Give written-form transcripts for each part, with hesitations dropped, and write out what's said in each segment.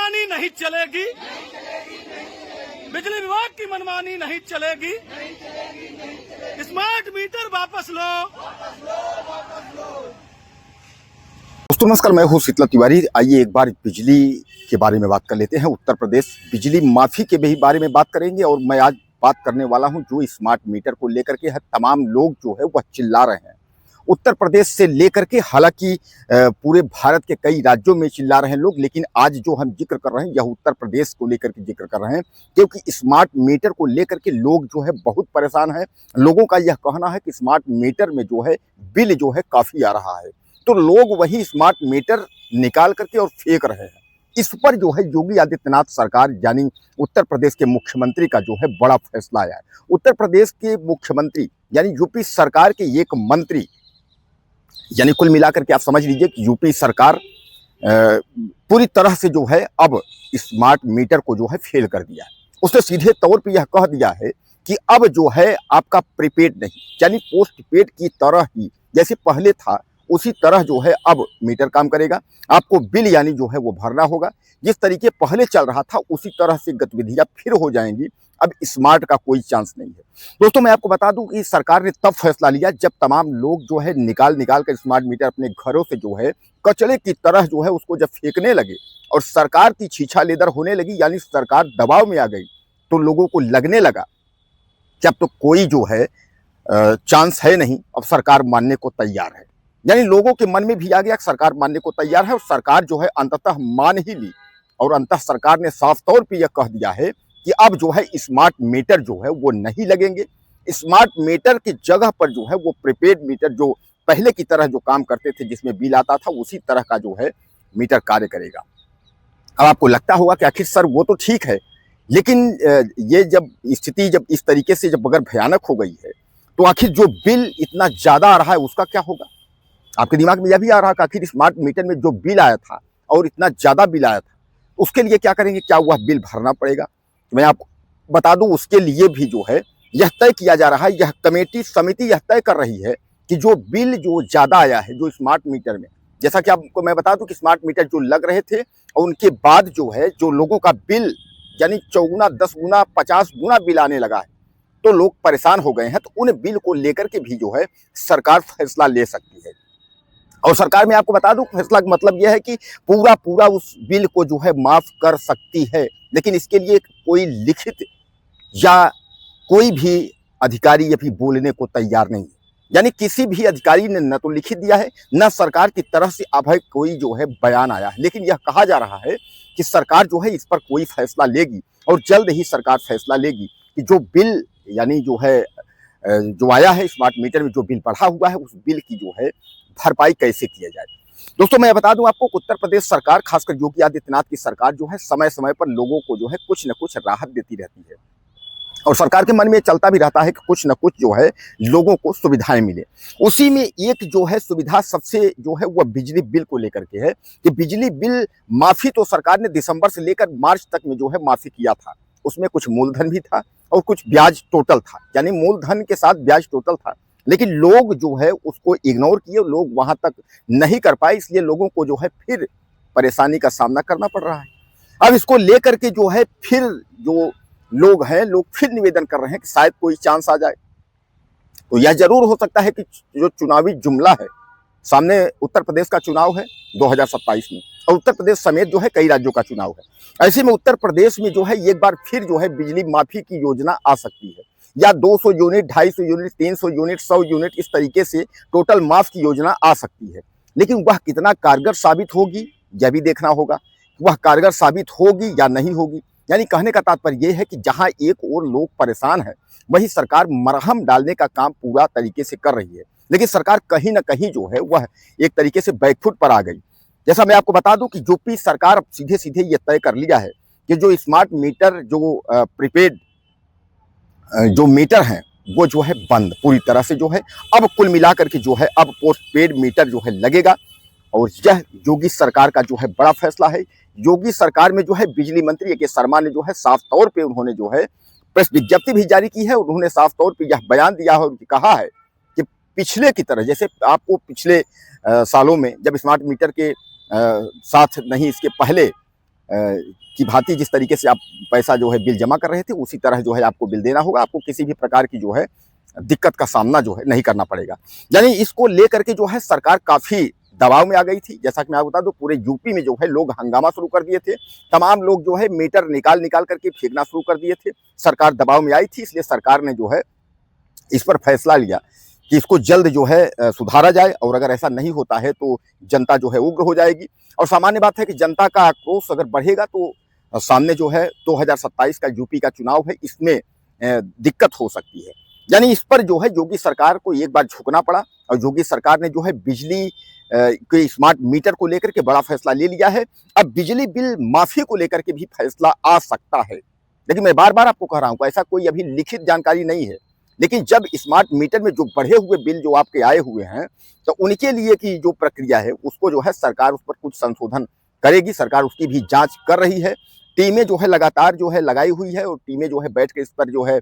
मनमानी नहीं चलेगी, बिजली विभाग की मनमानी नहीं चलेगी। स्मार्ट मीटर वापस लो। दोस्तों नमस्कार, मैं हूँ शीतल तिवारी। आइए एक बार बिजली के बारे में बात कर लेते हैं। उत्तर प्रदेश बिजली माफी के भी बारे में बात करेंगे और मैं आज बात करने वाला हूं जो स्मार्ट मीटर को लेकर के तमाम लोग जो है वह चिल्ला रहे हैं। उत्तर प्रदेश से लेकर के हालांकि पूरे भारत के कई राज्यों में चिल्ला रहे हैं लोग, लेकिन आज जो हम जिक्र कर रहे हैं यह उत्तर प्रदेश को लेकर के जिक्र कर रहे हैं, क्योंकि स्मार्ट मीटर को लेकर के लोग जो है बहुत परेशान हैं। लोगों का यह कहना है कि स्मार्ट मीटर में जो है बिल जो है काफ़ी आ रहा है, तो लोग वही स्मार्ट मीटर निकाल करके और फेंक रहे हैं। इस पर जो है योगी आदित्यनाथ सरकार यानी उत्तर प्रदेश के मुख्यमंत्री का जो है बड़ा फैसला आया है। उत्तर प्रदेश के मुख्यमंत्री यानी यूपी सरकार के एक मंत्री, यानी कुल मिलाकर के आप समझ लीजिए कि यूपी सरकार पूरी तरह से जो है अब स्मार्ट मीटर को जो है फेल कर दिया है। उसने सीधे तौर पे यह कह दिया है कि अब जो है आपका प्रीपेड नहीं यानी पोस्ट पेड की तरह ही जैसे पहले था उसी तरह जो है अब मीटर काम करेगा। आपको बिल यानी जो है वो भरना होगा। जिस तरीके पहले चल रहा था उसी तरह से गतिविधियां फिर हो जाएंगी। अब स्मार्ट का कोई चांस नहीं है। दोस्तों मैं आपको बता दूं कि सरकार ने तब फैसला लिया जब तमाम लोग जो है निकाल कर स्मार्ट मीटर अपने घरों से जो है कचरे की तरह जो है उसको जब फेंकने लगे और सरकार की छीछा लेदर होने लगी, यानी सरकार दबाव में आ गई, तो लोगों को लगने लगा कि अब तो कोई जो है चांस है नहीं, अब सरकार मानने को तैयार है। यानी लोगों के मन में भी आ गया कि सरकार मानने को तैयार है और सरकार जो है अंततः मान ही ली। और अंततः सरकार ने साफ तौर पे यह कह दिया है कि अब जो है स्मार्ट मीटर जो है वो नहीं लगेंगे। स्मार्ट मीटर की जगह पर जो है वो प्रीपेड मीटर जो पहले की तरह जो काम करते थे जिसमें बिल आता था उसी तरह का जो है मीटर कार्य करेगा। अब आपको लगता होगा कि आखिर सर वो तो ठीक है, लेकिन ये जब स्थिति जब इस तरीके से जब अगर भयानक हो गई है तो आखिर जो बिल इतना ज़्यादा आ रहा है उसका क्या होगा। आपके दिमाग में यह भी आ रहा कि आखिर स्मार्ट मीटर में जो बिल आया था और इतना ज़्यादा बिल आया था उसके लिए क्या करेंगे, क्या वह बिल भरना पड़ेगा। मैं आपको बता दूं उसके लिए भी जो है यह तय किया जा रहा है, यह कमेटी समिति यह तय कर रही है कि जो बिल जो ज़्यादा आया है जो स्मार्ट मीटर में, जैसा कि आपको मैं बता दूं कि स्मार्ट मीटर जो लग रहे थे और उनके बाद जो है जो लोगों का बिल यानी 4 गुना 10 गुना 50 गुना बिल आने लगा है, तो लोग परेशान हो गए हैं। तो उन बिल को लेकर के भी जो है सरकार फैसला ले सकती है। और सरकार में आपको बता दूं फैसला का मतलब यह है कि पूरा उस बिल को जो है माफ कर सकती है, लेकिन इसके लिए कोई लिखित या कोई भी अधिकारी अभी बोलने को तैयार नहीं है। यानी किसी भी अधिकारी ने न तो लिखित दिया है न सरकार की तरफ से अभी कोई जो है बयान आया है, लेकिन यह कहा जा रहा है कि सरकार जो है इस पर कोई फैसला लेगी और जल्द ही सरकार फैसला लेगी कि जो बिल यानी जो है जो आया है स्मार्ट मीटर में जो बिल बढ़ा हुआ है उस बिल की जो है भरपाई कैसे किया जाए। दोस्तों मैं बता दूं आपको उत्तर प्रदेश सरकार खासकर योगी आदित्यनाथ की सरकार जो है समय समय पर लोगों को जो है कुछ न कुछ राहत देती रहती है और सरकार के मन में चलता भी रहता है कि कुछ न कुछ जो है लोगों को सुविधाएं मिले। उसी में एक जो है सुविधा सबसे जो है वह बिजली बिल को लेकर के है कि बिजली बिल माफी तो सरकार ने दिसंबर से लेकर मार्च तक में जो है माफी किया था। उसमें कुछ मूलधन भी था और कुछ ब्याज टोटल था, यानी मूलधन के साथ ब्याज टोटल था, लेकिन लोग जो है उसको इग्नोर किए, लोग वहां तक नहीं कर पाए, इसलिए लोगों को जो है फिर परेशानी का सामना करना पड़ रहा है। अब इसको लेकर के जो है फिर जो लोग हैं लोग फिर निवेदन कर रहे हैं कि शायद कोई चांस आ जाए। तो यह जरूर हो सकता है कि जो चुनावी जुमला है, सामने उत्तर प्रदेश का चुनाव है 2027 में और उत्तर प्रदेश समेत जो है कई राज्यों का चुनाव है। ऐसे में उत्तर प्रदेश में जो है एक बार फिर जो है बिजली माफी की योजना आ सकती है, या 200 यूनिट 250 यूनिट 300 यूनिट 100 यूनिट इस तरीके से टोटल माफ की योजना आ सकती है। लेकिन वह कितना कारगर साबित होगी यह भी देखना होगा, वह कारगर साबित होगी या नहीं होगी। यानी कहने का तात्पर्य यह है कि जहां एक और लोग परेशान हैं वही सरकार मरहम डालने का काम पूरा तरीके से कर रही है, लेकिन सरकार कहीं ना कहीं जो है वह एक तरीके से बैकफुट पर आ गई। जैसा मैं आपको बता दूं कि यूपी सरकार अब सीधे सीधे ये तय कर लिया है कि जो स्मार्ट मीटर जो प्रीपेड जो मीटर हैं वो जो है बंद पूरी तरह से जो है अब कुल मिलाकर के जो है अब पोस्ट पेड मीटर जो है लगेगा। और यह योगी सरकार का जो है बड़ा फैसला है। योगी सरकार में जो है बिजली मंत्री के शर्मा ने जो है साफ तौर पे उन्होंने जो है प्रेस विज्ञप्ति भी जारी की है और उन्होंने साफ तौर पे यह बयान दिया है और कहा है कि पिछले की तरह जैसे आपको पिछले सालों में जब स्मार्ट मीटर के साथ नहीं इसके पहले की भांति जिस तरीके से आप पैसा जो है बिल जमा कर रहे थे, उसी तरह जो है आपको बिल देना होगा। आपको किसी भी प्रकार की जो है दिक्कत का सामना जो है नहीं करना पड़ेगा। यानी इसको लेकर के जो है सरकार काफ़ी दबाव में आ गई थी। जैसा कि मैं आपको बता दूं, पूरे यूपी में जो है लोग हंगामा शुरू कर दिए थे। तमाम लोग जो है मीटर निकाल निकाल करके फेंकना शुरू कर दिए थे। सरकार दबाव में आई थी, इसलिए सरकार ने जो है इस पर फैसला लिया कि इसको जल्द जो है सुधारा जाए, और अगर ऐसा नहीं होता है तो जनता जो है उग्र हो जाएगी। और सामान्य बात है कि जनता का आक्रोश अगर बढ़ेगा तो सामने जो है 2027 का यूपी का चुनाव है, इसमें दिक्कत हो सकती है। यानी इस पर जो है योगी सरकार को एक बार झुकना पड़ा, और योगी सरकार ने जो है बिजली के स्मार्ट मीटर को लेकर के बड़ा फैसला ले लिया है। अब बिजली बिल माफी को लेकर के भी फैसला आ सकता है। लेकिन मैं बार बार आपको कह रहा हूं, ऐसा कोई अभी लिखित जानकारी नहीं है। लेकिन जब स्मार्ट मीटर में जो बढ़े हुए बिल जो आपके आए हुए हैं, तो उनके लिए की जो प्रक्रिया है उसको जो है सरकार उस पर कुछ संशोधन करेगी। सरकार उसकी भी जांच कर रही है। टीमें जो है लगातार जो है लगाई हुई है, और टीमें जो है बैठ के इस पर जो है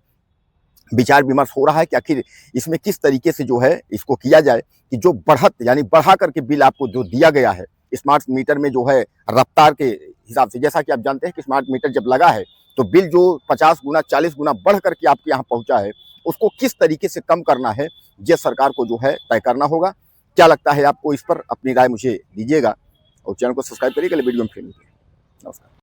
विचार विमर्श हो रहा है कि आखिर इसमें किस तरीके से जो है इसको किया जाए कि जो बढ़त यानी बढ़ा करके बिल आपको जो दिया गया है स्मार्ट मीटर में जो है रफ्तार के हिसाब से, जैसा कि आप जानते हैं कि स्मार्ट मीटर जब लगा है तो बिल जो 50 गुना 40 गुना बढ़ करके आपके यहाँ पहुंचा है, उसको किस तरीके से कम करना है ये सरकार को जो है तय करना होगा। क्या लगता है आपको इस पर? अपनी राय मुझे दीजिएगा, और चैनल को सब्सक्राइब करिएगा। वीडियो में फिर मिलते हैं। नमस्कार।